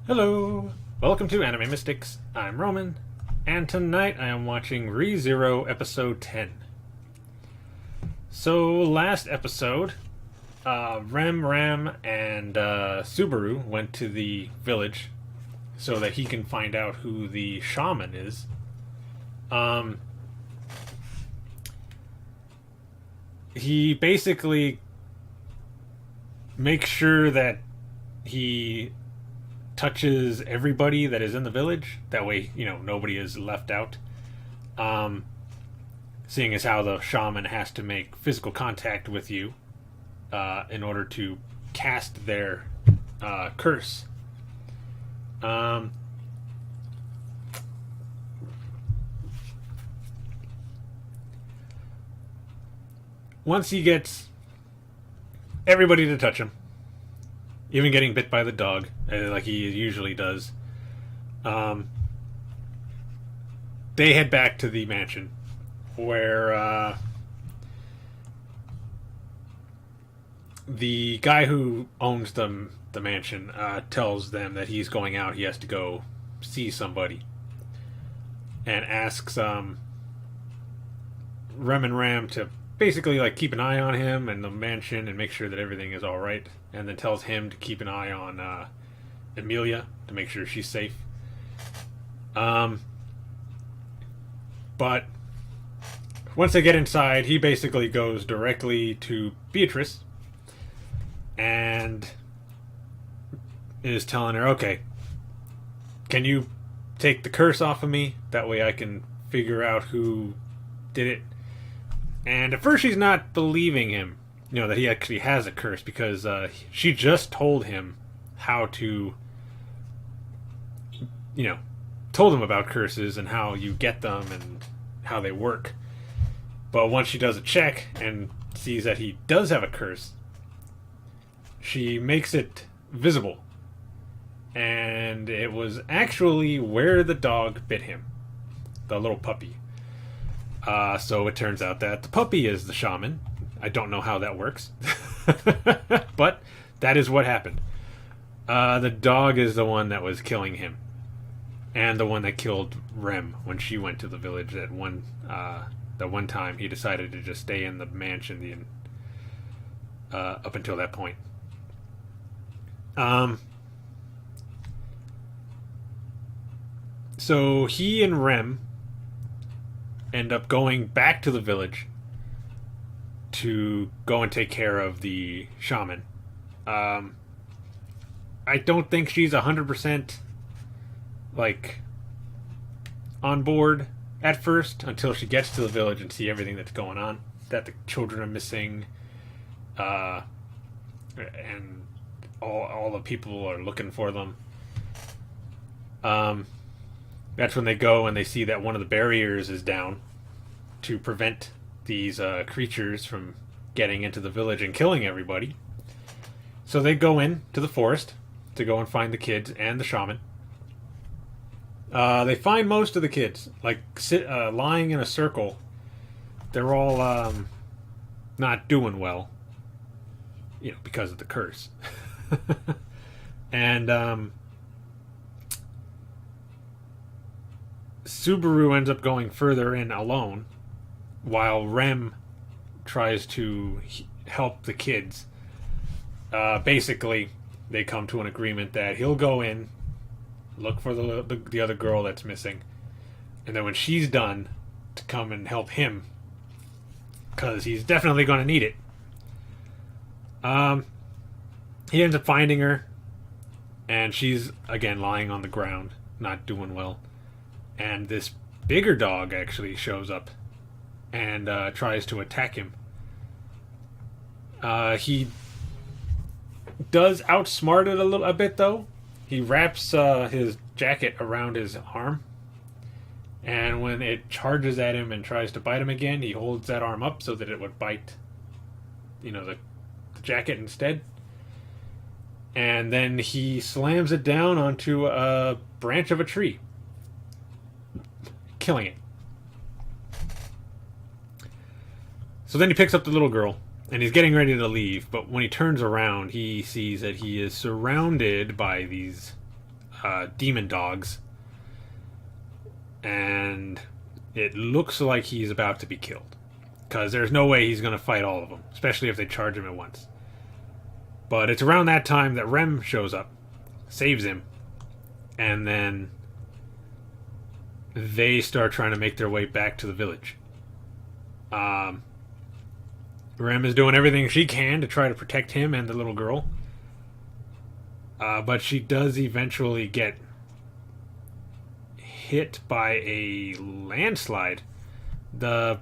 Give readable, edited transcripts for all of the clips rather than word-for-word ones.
Hello! Welcome to Anime Mystics. I'm Roman, and tonight I am watching ReZero Episode 10. So, last episode, Rem Ram and Subaru went to the village so that he can find out who the shaman is. He basically makes sure that he touches everybody that is in the village. That way, nobody is left out. Seeing as how the shaman has to make physical contact with you in order to cast their curse. Once he gets everybody to touch him, even getting bit by the dog, like he usually does, they head back to the mansion where the guy who owns the mansion tells them that he's going out. He has to go see somebody, and asks Rem and Ram to basically like keep an eye on him and the mansion and make sure that everything is all right, and then tells him to keep an eye on Emilia to make sure she's safe. But once they get inside, he basically goes directly to Beatrice and is telling her, okay, can you take the curse off of me? That way I can figure out who did it. And at first she's not believing him, that he actually has a curse, because she just told him how to, told him about curses and how you get them and how they work. But once she does a check and sees that he does have a curse, she makes it visible. And it was actually where the dog bit him, the little puppy. So it turns out that the puppy is the shaman. I don't know how that works. But that is what happened. The dog is the one that was killing him. And the one that killed Rem when she went to the village that one time. He decided to just stay in the mansion up until that point. So he and Rem end up going back to the village to go and take care of the shaman. I don't think she's 100% like on board at first, until she gets to the village and see everything that's going on, that the children are missing, and all the people are looking for them. That's when they go and they see that one of the barriers is down to prevent these creatures from getting into the village and killing everybody. So they go in to the forest to go and find the kids and the shaman. They find most of the kids lying in a circle. They're all not doing well, because of the curse. And Subaru ends up going further in alone, while Rem tries to help the kids. Basically, they come to an agreement that he'll go in, look for the other girl that's missing, and then when she's done, to come and help him, because he's definitely going to need it. He ends up finding her, and she's again lying on the ground, not doing well. And this bigger dog actually shows up and tries to attack him. He does outsmart it a bit, though. He wraps his jacket around his arm, and when it charges at him and tries to bite him again, he holds that arm up so that it would bite, the jacket instead. And then he slams it down onto a branch of a tree, killing it. So then he picks up the little girl, and he's getting ready to leave, but when he turns around, he sees that he is surrounded by these demon dogs, and it looks like he's about to be killed. Because there's no way he's going to fight all of them, especially if they charge him at once. But it's around that time that Rem shows up, saves him, and then they start trying to make their way back to the village. Rem is doing everything she can to try to protect him and the little girl. But she does eventually get hit by a landslide. The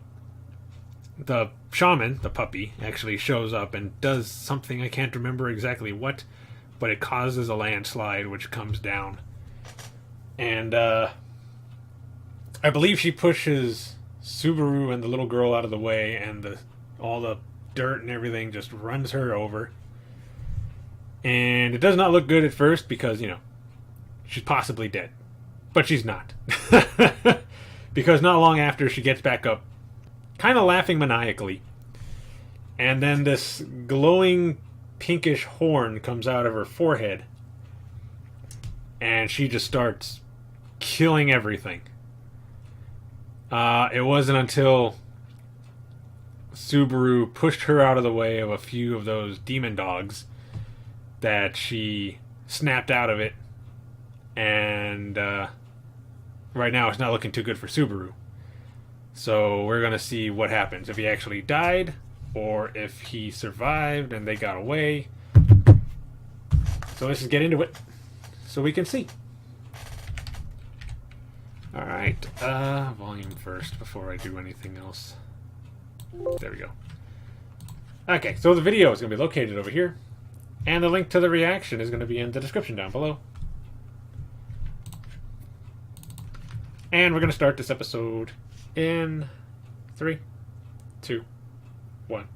shaman, the puppy, actually shows up and does something, I can't remember exactly what, but it causes a landslide which comes down. And I believe she pushes Subaru and the little girl out of the way, and all the dirt and everything just runs her over. And it does not look good at first because, she's possibly dead. But she's not. Because not long after, she gets back up, kind of laughing maniacally. And then this glowing pinkish horn comes out of her forehead. And she just starts killing everything. It wasn't until Subaru pushed her out of the way of a few of those demon dogs that she snapped out of it. And right now it's not looking too good for Subaru. So we're going to see what happens. If he actually died, or if he survived and they got away. So let's just get into it so we can see. Alright, volume first before I do anything else. There we go. Okay, so the video is going to be located over here. And the link to the reaction is going to be in the description down below. And we're going to start this episode in 3, 2, 1.